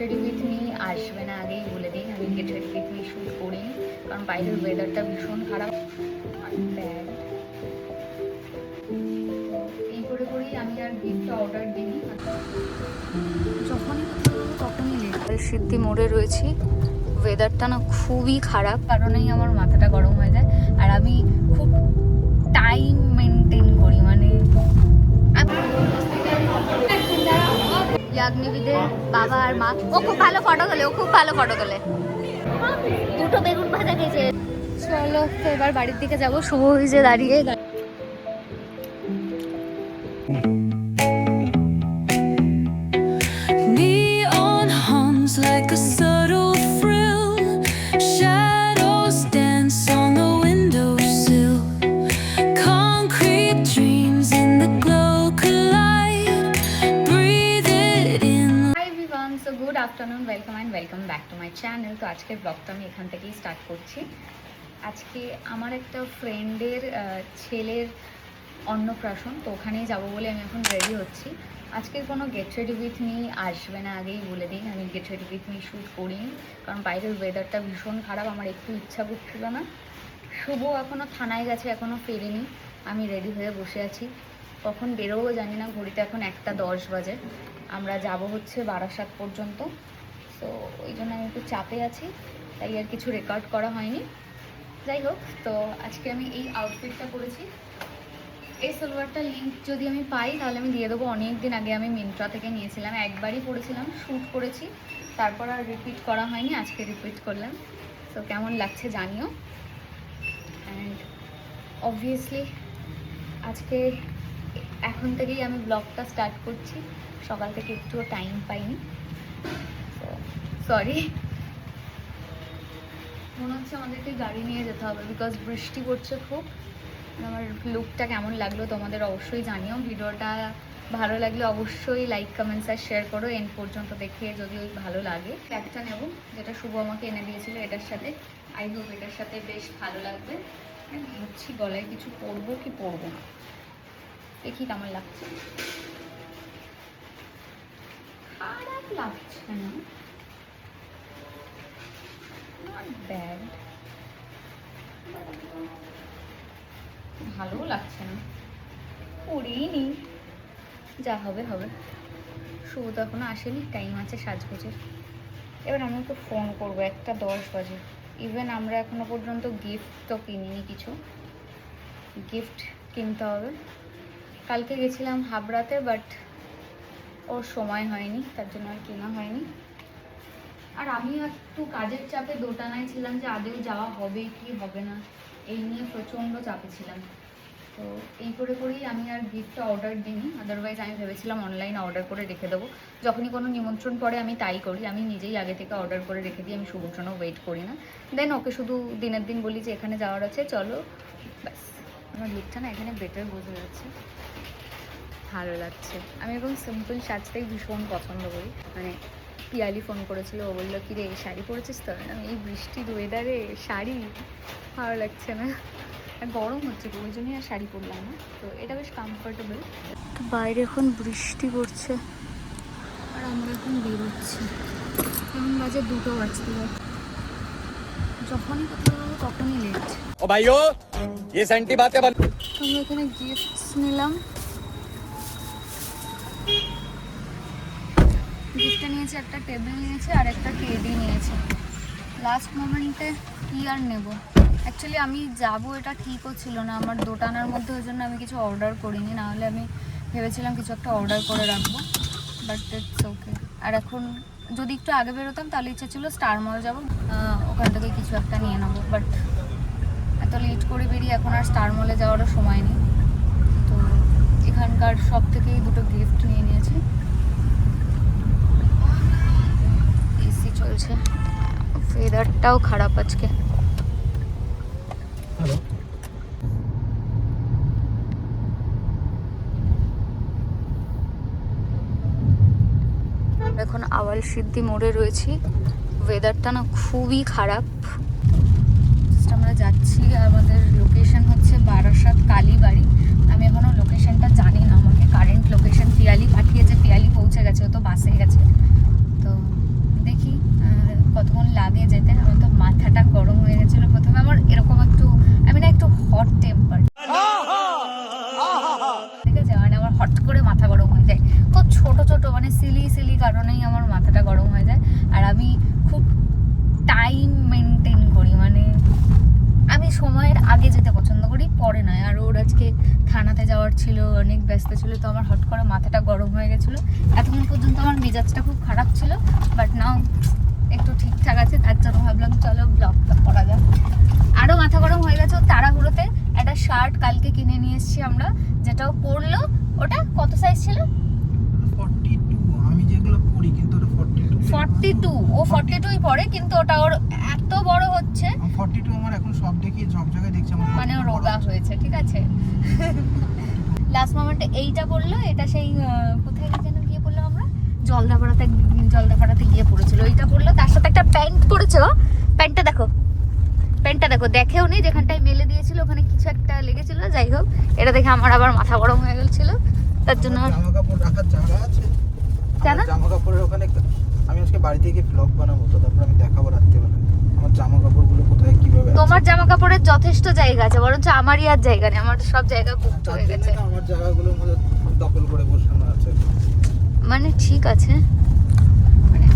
Ready with me আসবে না, আগেই বলে দিই। আমি get ready with me shoot করিনি, কারণ বাইরের ওয়েদারটা ভীষণ খারাপ, ব্যাড। এই করে করেই আমি আর গিফটটা অর্ডার দিইনি। যখনই কোথাও যাবো তখনই লেট। সিদ্ধি মোড়ে রয়েছি, ওয়েদারটা না খুবই খারাপ, কারণেই আমার মাথাটা গরম হয়ে যায়। আর আমি খুব টাইম মেনটেন করি, মানে ইয়াগ্নিবিদের বাবা আর মা, ও খুব ভালো ফটো তোলে, ও খুব ভালো ফটো তোলে। দুটো বেগুন ভাজা খেয়েছে। চলো তো এবার বাড়ির দিকে যাবো। শুভ যে দাঁড়িয়ে Neon hums like a subtle frill. Shadows dance on the windowsill. Concrete dreams in the glow collide. Breathe it in. Hi everyone, so good afternoon, welcome and welcome back to my channel. তো আজকের ব্লগটা আমি এখান থেকেই start করছি। আজকে আমার একটা ফ্রেন্ডের ছেলের অন্নপ্রাশন, তো ওখানেই যাবো বলে আমি এখন রেডি হচ্ছি। আজকের কোনো গেট রেডি উইথ মি আসবে না, আগেই বলে দিই। আমি get ready with me shoot করিনি, কারণ বাইরের ওয়েদারটা ভীষণ খারাপ, আমার একটু ইচ্ছা করছিল না। শুভ এখনও থানায় গেছে, এখনও ফেরেনি। আমি রেডি হয়ে বসে আছি, কখন বেরোবো জানি না। ঘড়িতে এখন 1:10 বাজে। আমরা যাব হচ্ছে বারাসাত পর্যন্ত। তো ওই জন্য আমি একটু চাপে আছি, তাই আর কিছু রেকর্ড করা হয়নি। যাই হোক, তো আজকে আমি এই আউটফিটটা করেছি। এই সালোয়ারটার লিঙ্ক যদি আমি পাই তাহলে আমি দিয়ে দেবো। অনেক দিন আগে আমি মিন্ত্রা থেকে নিয়েছিলাম, একবারই পরেছিলাম, শ্যুট করেছি, তারপর আর রিপিট করা হয়নি। আজকে রিপিট করলাম। তো কেমন লাগছে জানিও। অ্যান্ড অবভিয়াসলি আজকে এখন থেকেই আমি ব্লগটা স্টার্ট করছি। সকাল থেকে একটুও টাইম পাইনি, তো সরি। মনে হচ্ছে আমাদেরকে গাড়ি নিয়ে যেতে হবে, বিকজ বৃষ্টি পড়ছে খুব। আমার লুকটা কেমন লাগলো তোমাদের অবশ্যই জানিও। ভিডিওটা ভালো লাগলে অবশ্যই লাইক, কমেন্টস আর শেয়ার করো। এন্ড পর্যন্ত দেখে যদি ওই ভালো লাগে। একটা নেব, যেটা শুভ আমাকে এনে দিয়েছিল, এটার সাথে। আই হোপ এটার সাথে বেশ ভালো লাগবে। ভাবছি গলায় কিছু পরবো কি পরবো না, দেখি কেমন লাগছে। খারাপ লাগছে না, নট ব্যাড, ভালোও লাগছে না। পরেই নি, যা হবে হবে। শুভ তো এখনো আসেনি, টাইম আছে সাজগোজের। এবার আমি ওকে ফোন করবো, 1:10 বাজে। ইভেন আমরা এখনো পর্যন্ত গিফট তো কিনিনি, কিছু গিফট কিনতে হবে। কালকে গেছিলাম হাবড়াতে, বাট ওর সময় হয়নি, তার জন্য আর কেনা হয়নি। আর আমি একটু কাজের চাপে দোটানায় ছিলাম যে আদেও যাওয়া হবে কি হবে না, এই নিয়ে প্রচণ্ড চাপে ছিলাম। তো এই করে করেই আমি আর গিফটটা অর্ডার দিইনি। আদারওয়াইজ আমি ভেবেছিলাম অনলাইনে অর্ডার করে রেখে দেবো। যখনই কোনো নিমন্ত্রণ পড়ে আমি তাই করি, আমি নিজেই আগে থেকে অর্ডার করে রেখে দিই। আমি শুভর জন্য ওয়েট করি না। দেন ওকে শুধু দিনের দিন বলি যে এখানে যাওয়ার আছে, চলো, ব্যাস। আমার লুকটা না এখানে বেটার বোঝা যাচ্ছে, ভালো লাগছে। আমি এরকম সিম্পল সাজতেই ভীষণ পছন্দ করি। মানে পিয়ালি ফোন করেছিল, ও বললো কি রে শাড়ি পরেছিস তো? আমি এই বৃষ্টির ওয়েদারে শাড়ি ভালো লাগছে না, গরম হচ্ছে তো ওই জন্যই আর শাড়ি পরলাম না। তো এটা বেশ কমফোর্টেবল। তো বাইরে এখন বৃষ্টি পড়ছে আর আমরা এখন বেরোচ্ছি। এখন বাজে 2টো বাজতে যায়। যখনই কোথাও যাবো তখনই লেট। ओ भाइयों ये सेंटी बातें बंद। আমরা এখানে গিফটস নিলাম। গিফটটা নিয়েছে, একটা টেবিল নিয়েছে আর একটা টেডি নিয়েছে। লাস্ট মোমেন্টে কি আর নেব। অ্যাকচুয়ালি আমি যাব এটা ঠিকও ছিল না আমার দোটানার মধ্যে, ওই জন্য আমি কিছু অর্ডার করিনি। নাহলে আমি ভেবেছিলাম কিছু একটা অর্ডার করে রাখবো, বাট ইটস ওকে। আর এখন যদি একটু আগে বেরোতাম তাহলে ইচ্ছা ছিল স্টার মল যাবো, ওখান থেকে কিছু একটা নিয়ে নেবো। বাট এত লেট করে বেরিয়ে এখন আর স্টার মলে যাওয়ারও সময় নেই। তো এখানকার সব থেকেই দুটো গিফট নিয়ে নিয়েছি। এসি চলছে, ওয়েদারটাও খারাপ আজকে। এখন আওয়াল সিদ্ধি মোড়ে রয়েছি, ওয়েদারটা না খুবই খারাপ। আমরা যাচ্ছি, আমাদের লোকেশন হচ্ছে বারাসাত কালীবাড়ি। আমি এখনও লোকেশনটা জানি না, আমাকে কারেন্ট লোকেশন পিয়ালি পাঠিয়েছে, পিয়ালি পৌঁছে গেছে, ও তো বাসে গেছে। তো গরম হয়ে গেছিলো প্রথমে। আমার এরকম একটু, আমি না একটু হট টেম্পার, ঠিক আছে, মানে আমার হট করে মাথা গরম হয়ে যায় খুব ছোট ছোট মানে সিলি কারণেই আমার মাথাটা গরম হয়ে যায়। আর আমি খুব টাইম মেনটেন করি, মানে আমি সময়ের আগে যেতে পছন্দ করি, পরে নয়। আর ওর আজকে থানাতে যাওয়ার ছিল, অনেক ব্যস্ত ছিল, তো আমার হট করে মাথাটা গরম হয়ে গেছিলো। এতক্ষণ পর্যন্ত আমার মেজাজটা খুব খারাপ ছিল, বাট নাও একটু ঠিকঠাক আছে। তার জন্য ভাবলাম চলো ব্লগটা করা যাক। আরও মাথা গরম হয়ে গেছে তাড়াহুড়োতে। একটা শার্ট কালকে কিনে নিয়ে এসেছি আমরা, যেটাও পরলো। ওটা কত সাইজ ছিল? 42। আমি যেগুলো পরি কিন্তু ওটা 42। ও 42ই পরে, কিন্তু ওটা ওর এত বড় হচ্ছে। 42 আমার এখন সব দেখি সব জায়গায় দেখছি আমার মানে ও রোগা হয়েছে, ঠিক আছে। লাস্ট মোমেন্টে এইটা পড়লো, এটা সেই কোথায় যেন গিয়ে পড়লো, আমরা জলদাপাড়াতে গিয়ে পড়েছিল। এইটা পড়লো, তার সাথে একটা প্যান্ট পরেছো। প্যান্টটা দেখো, দেখেও নেই, যেখানটায় মেলে দিয়েছিল ওখানে কিছু একটা লেগেছিল। যাই হোক, এটা দেখে আমার আবার মাথা গরম হয়ে গেছিল, তার জন্য। জামা কাপড় রাখার জায়গা আছে জানা জামা কাপড়ের ওখানে। আমি আজকে বাড়ি থেকে ব্লগ বানাবো, তো তারপর আমি দেখাবো রাত্রিবেলা আমার জামা কাপড়গুলো কোথায় কিভাবে আছে। তোমার জামা কাপড়ের যথেষ্ট জায়গা আছে, বরঞ্চ আমারই আর জায়গা নেই। আমার সব জায়গা বুকড তার হয়ে জন্য গেছে। না আমার জায়গাগুলোর মধ্যে দখল করে বসানো আছে। মানে ঠিক আছে, মানে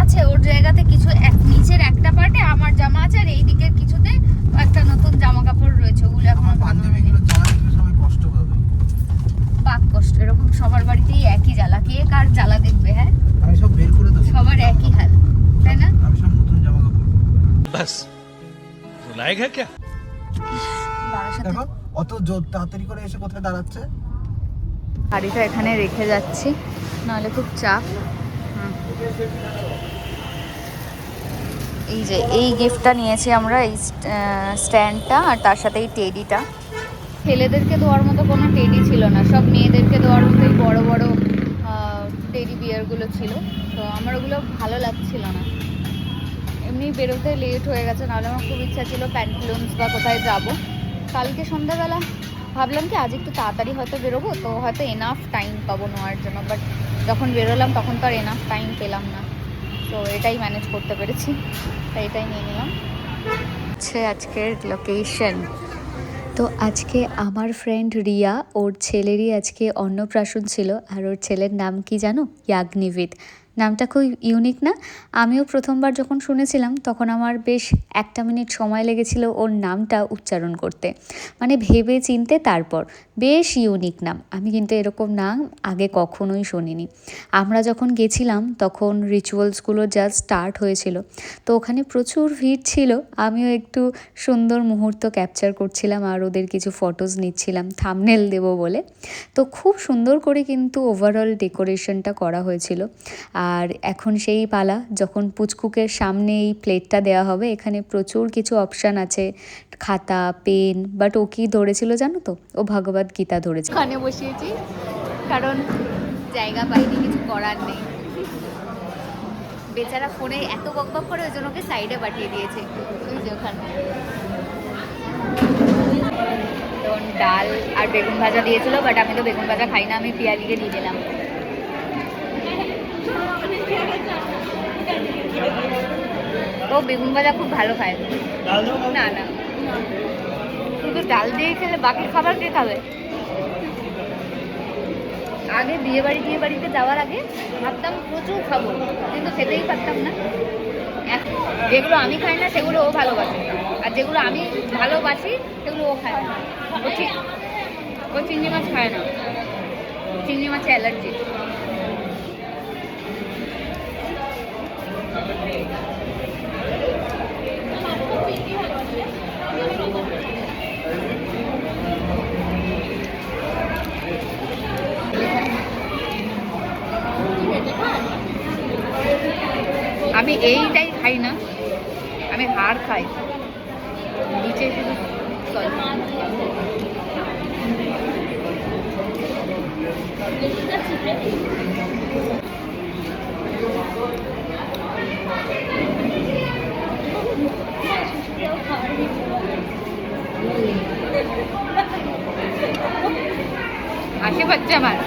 আছে ওর জায়গাতে কিছু, নিচের একটা পার্টে আমার জামা আছে, আর এই দিকের কিছুতে একটা নতুন জামা কাপড় রয়েছে, ওগুলো এখন আমার বান্ধবীগুলো জ্বালা দেখলে সবাই কষ্ট পাবে। পাক কষ্ট। এরকম সবার বাড়িতেই একই জ্বালা, কে কার জ্বালা দেখবে? হ্যাঁ, আমি সব বের করে দেবো, সবার একই হাল, তাই না? আমি সব নতুন জামা কাপড়। बस लायक है क्या? বারাসাতে দেখো অত তাড়াতাড়ি করে এসে কোথায় দাঁড়াচ্ছে। গাড়িটা এখানে রেখে যাচ্ছি, নাহলে খুব চাপ। এই যে এই গিফটটা নিয়েছি আমরা, এই স্ট্যান্ডটা, আর তার সাথে এই টেডিটা। ছেলেদেরকে দেওয়ার মতো কোনো টেডি ছিল না, সব মেয়েদেরকে দেওয়ার মতোই বড় বড় টেডি বিয়ারগুলো ছিল। তো আমার ওগুলো ভালো লাগছিল না। এমনি বেরোতে লেট হয়ে গেছে, নাহলে আমার খুব ইচ্ছা ছিল প্যান্টলুন্স বা কোথায় যাব। কালকে সন্ধ্যাবেলা ভাবলাম কি আজ একটু তাড়াতাড়ি হয়তো বেরোবো, তো হয়তো এনাফ টাইম পাবো নেওয়ার জন্য। বাট যখন বেরোলাম তখন তো আর এনাফ টাইম পেলাম না, তো এটাই ম্যানেজ করতে পেরেছি, তাই এটাই নিয়ে নিলাম। হচ্ছে আজকের লোকেশন। তো আজকে আমার ফ্রেন্ড রিয়া, ওর ছেলেরই আজকে অন্নপ্রাশন ছিল। আর ওর ছেলের নাম কি জানো? ইয়াগনিভিদ। নামটা খুব ইউনিক না? আমিও প্রথমবার যখন শুনেছিলাম তখন আমার বেশ 1 মিনিট সময় লেগেছিল ওর নামটা উচ্চারণ করতে, মানে ভেবে চিনতে। তারপর বেশ ইউনিক নাম, আমি কিন্তু এরকম নাম আগে কখনোই শুনিনি। আমরা যখন গেছিলাম তখন রিচুয়ালসগুলো জাস্ট স্টার্ট হয়েছিল, তো ওখানে প্রচুর ভিড় ছিল। আমিও একটু সুন্দর মুহূর্ত ক্যাপচার করছিলাম আর ওদের কিছু ফটোজ নিচ্ছিলাম থাম্বনেল দেবো বলে। তো খুব সুন্দর করে কিন্তু ওভারঅল ডেকোরেশনটা করা হয়েছিল। আর এখন সেই পালা যখন পুচকুকের সামনে এই প্লেটটা দেওয়া হবে। এখানে প্রচুর কিছু অপশান আছে, খাতা, পেন, বাট ও কি ধরেছিল জানো তো? ও ভগবদ গীতা ধরেছে। ওখানে বসিয়েছি কারণ জায়গা পাইনি, কিছু করার নেই। বেচারা ফোনে এত বকবক করে ওই জন্য ওকে সাইডে পাঠিয়ে দিয়েছে, ওই যে ওখানে। ডাল আর বেগুন ভাজা দিয়েছিল, বাট আমি তো বেগুন ভাজা খাই না, আমি পিয়ালিকে দিয়ে দিলাম। ও বেগুন ভাজা খুব ভালো খায়। না না, শুধু ডাল দিয়ে খেলে বাকি খাবার কে খাবে? আগে বিয়ে বাড়িতে যাওয়ার আগে ভাবতাম প্রচুর খাবো, কিন্তু খেতেই পারতাম না। যেগুলো আমি খাই না সেগুলো ও ভালোবাসে, আর যেগুলো আমি ভালোবাসি সেগুলো ও খায় না। ও চিংড়ি মাছ খায় না, চিংড়ি মাছে অ্যালার্জি। আমি এইটাই খাই না, আমি হাড় খাই, নিচে শুধু হাসি পাচ্ছে আমার।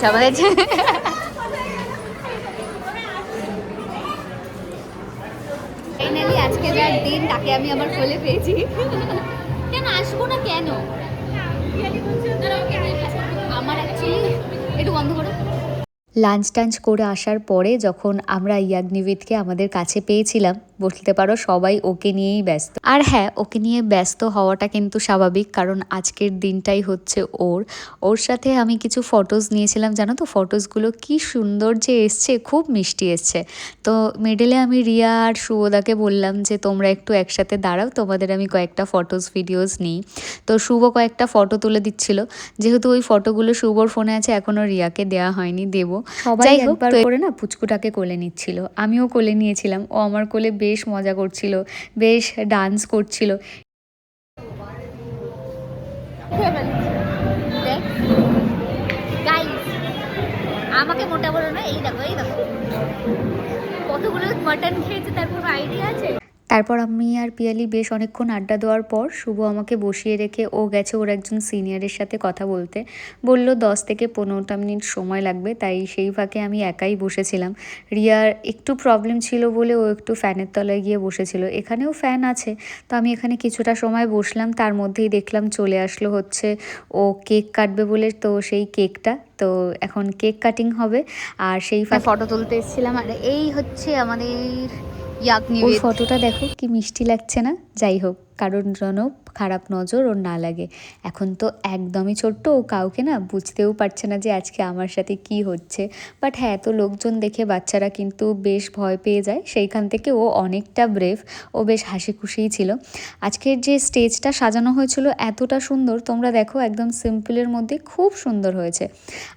হচ্ছে আমাদের। ফাইনালি আজকে যার দিন তাকে আমি আমার কোলে পেয়েছি। কেন আসবো না কেন? আমার অ্যাকচুয়ালি একটু বন্ধ করো। লাঞ্চ টাঞ্চ করে আসার পরে যখন আমরা ইয়াগনিবিদকে আমাদের কাছে পেয়েছিলাম, বলতে পারো সবাই ওকে নিয়েই ব্যস্ত। আর হ্যাঁ, ওকে নিয়ে ব্যস্ত হওয়াটা কিন্তু স্বাভাবিক, কারণ আজকের দিনটাই হচ্ছে ওর সাথে আমি কিছু ফটোজ নিয়েছিলাম। জানো তো ফটোজগুলো কি সুন্দর যে এসছে, খুব মিষ্টি এসছে। তো মিডলে আমি রিয়া আর শুভদাকে বললাম যে তোমরা একটু একসাথে দাঁড়াও, তোমাদের আমি কয়েকটা ফটোজ ভিডিওস নিই। তো শুভ কয়েকটা ফটো তুলে দিচ্ছিল, যেহেতু ওই ফটোগুলো শুভর ফোনে আছে, এখনও রিয়াকে দেওয়া হয়নি, দেবো। সবাই একবার করে না পুচকুটাকে কোলে নিচ্ছিল, আমিও কোলে নিয়েছিলাম। ও আমার কোলে বেশ মজা করছিল, বেশ ডান্স করছিল। আমাকে মোটা বলো না, এই দেখো কতগুলো মাটন খেয়েছে তার কোনো আইডিয়া আছে? তারপর আমি আর পিয়ালি বেশ অনেকক্ষণ আড্ডা দেওয়ার পর শুভ আমাকে বসিয়ে রেখে ও গেছে ওর একজন সিনিয়রের সাথে কথা বলতে। বলল 10 থেকে 15টা মিনিট সময় লাগবে, তাই সেই ফাঁকে আমি একাই বসেছিলাম। রিয়ার একটু প্রবলেম ছিল বলে ও একটু ফ্যানের তলায় গিয়ে বসেছিল, এখানেও ফ্যান আছে। তো আমি এখানে কিছুটা সময় বসলাম, তার মধ্যেই দেখলাম চলে আসলো হচ্ছে ও কেক কাটবে বলে। তো সেই কেকটা, তো এখন কেক কাটিং হবে। আর সেই ফটো তুলতে এসেছিলাম। আর এই হচ্ছে আমাদের ওর ফটোটা দেখো কি মিষ্টি লাগছে না? যাই হোক, কারোর যেন খারাপ নজর ওর না লাগে। এখন তো একদমই ছোট্ট, ও কাউকে না বুঝতেও পারছে না যে আজকে আমার সাথে কি হচ্ছে। বাট হ্যাঁ, এত লোকজন দেখে বাচ্চারা কিন্তু বেশ ভয় পেয়ে যায়, সেইখান থেকে ও অনেকটা ব্রেভ, ও বেশ হাসি খুশিই ছিল। আজকের যে স্টেজটা সাজানো হয়েছিল এতটা সুন্দর, তোমরা দেখো একদম সিম্পলের মধ্যে খুব সুন্দর হয়েছে।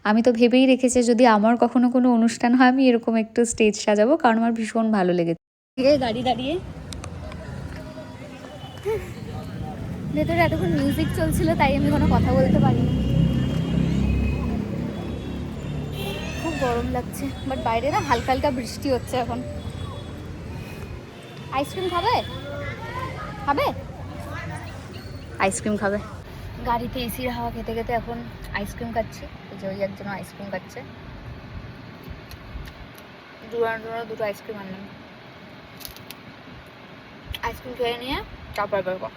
আমি তো ভেবেই রেখেছি যদি আমার কখনো কোনো অনুষ্ঠান হয় আমি এরকম একটু স্টেজ সাজাবো, কারণ আমার ভীষণ ভালো লেগেছে। গাড়ি দাঁড়িয়ে ভেতরে এতক্ষণ মিউজিক চলছিল, তাই আমি কোনো কথা বলতে পারিনি। খুব গরম লাগছে, বাট বাইরে না হালকা হালকা বৃষ্টি হচ্ছে এখন। আইসক্রিম খাবে? আইসক্রিম খাবে। গাড়িতে এসির হাওয়া খেতে খেতে এখন আইসক্রিম খাচ্ছি। এই যে ওই একজন আইসক্রিম খাচ্ছে, দুটো আইসক্রিম আনলাম। আইসক্রিম খেয়ে নিয়ে তারপর বেরবো।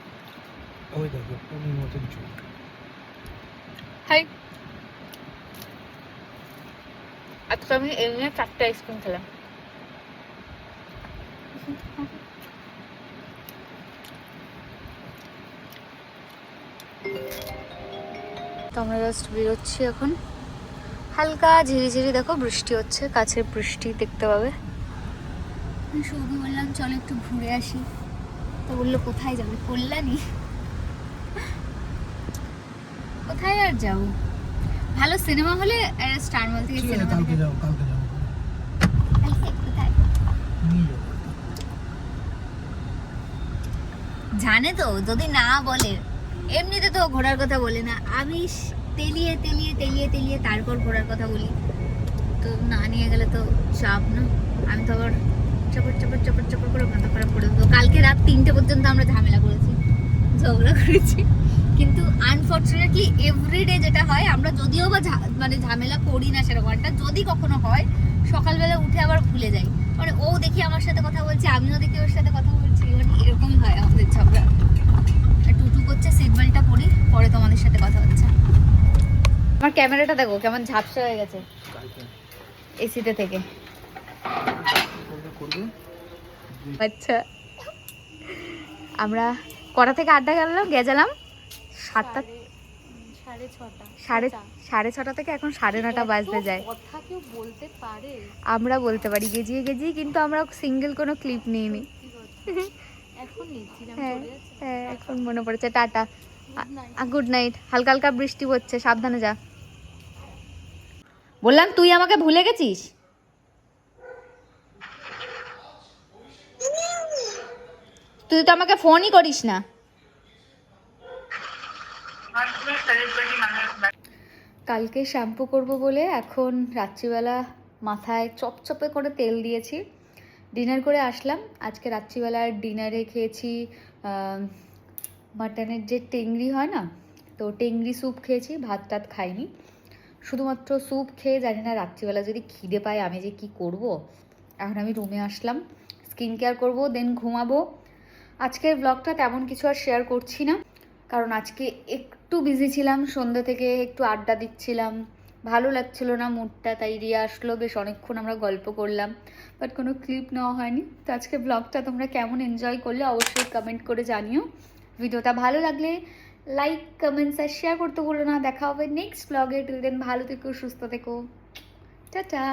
ওই দেখো উনি মতন চুল। হাই, আজকে আমি এই নিয়ে 4টে আইসক্রিম খেলাম। তো আমরা জাস্ট বেরোচ্ছি এখন। হালকা ঝিরিঝিরি দেখো বৃষ্টি হচ্ছে, কাছের বৃষ্টি দেখতে পাবে। সৌদি বললাম চলো একটু ঘুরে আসি, তো বললো কোথায় যাবে? কল্যাণী। কোথায় আর যাবো? ভালো সিনেমা হলে স্টার মল থেকে সিনেমা কালকে যাও কোথায় জানে তো, যদি না বলে, এমনিতে তো ঘোরার কথা বলে না, আমি তেলিয়ে তেলিয়ে তেলিয়ে তেলিয়ে তারপর ঘোরার কথা বলি। তো না নিয়ে গেলে তো চাপ না, আমি তো আবার চপর চপর চপর চপর করে মাথা খারাপ করে দেবো। কালকে রাত 3টে পর্যন্ত আমরা ঝামেলা করেছি, ঝগড়া করেছি। কিন্তু আনফর্চুনেটলি এভরিডে যেটা হয়, আমরা যদিও বা মানে ঝামেলা করি না সেরকম একটা, যদি কখনো হয় সকালবেলা উঠে আবার ভুলে যাই। মানে ও দেখি আমার সাথে কথা বলছে, আমিও দেখি ওর সাথে কথা বলছি, মানে এরকমই হয় আমাদের ঝগড়া। টুটু করছে, সিট বেল্টটা পরি, পরে তোমাদের সাথে কথা হচ্ছে। আমার ক্যামেরাটা দেখো কেমন ঝাপসা হয়ে গেছে এসিতে থেকে। আচ্ছা, আমরা কটা থেকে আড্ডা গেলাম 7টা, 6:30 থেকে এখন 9:30 বাজতে যায়। আমরা বলতে পারি গেজিয়ে কিন্তু আমরা সিঙ্গেল কোনো ক্লিপ নিইনি। হ্যাঁ হ্যাঁ, এখন মনে পড়েছে। Tata, good night. হালকা হালকা বৃষ্টি হচ্ছে, সাবধানে যা। বললাম তুই আমাকে ভুলে গেছিস? তুই তো আমাকে ফোনই করিস না। কালকে শ্যাম্পু করব বলে এখন রাত্রিবেলা মাথায় চপচপে করে তেল দিয়েছি, ডিনার করে আসলাম। আজকে রাত্রিবেলার ডিনারে খেয়েছি মাটনের যে টেংরি হয় না, তো টেংরি স্যুপ খেয়েছি, ভাত টাত খাইনি। শুধুমাত্র স্যুপ খেয়ে, জানি না রাত্রিবেলা যদি খিদে পায় আমি যে কি করব। এখন আমি রুমে আসলাম, স্কিন কেয়ার করবো, দেন ঘুমাবো। আজকের ব্লগটা তেমন কিছু আর শেয়ার করছি না, কারণ আজকে একটু বিজি ছিলাম, সন্ধ্যে থেকে একটু আড্ডা দিচ্ছিলাম, ভালো লাগছিল না মুডটা, তাই রিয়া আসলো, বেশ অনেকক্ষণ আমরা গল্প করলাম, বাট কোনো ক্লিপ নেওয়া হয়নি। তো আজকে ব্লগটা তোমরা কেমন এনজয় করলে অবশ্যই কমেন্ট করে জানিও। ভিডিওটা ভালো লাগলে লাইক, কমেন্টস আর শেয়ার করতে ভুলো না। দেখা হবে নেক্সট ব্লগে। টিল দেন ভালো থেকো, সুস্থ থেকো, টাটা।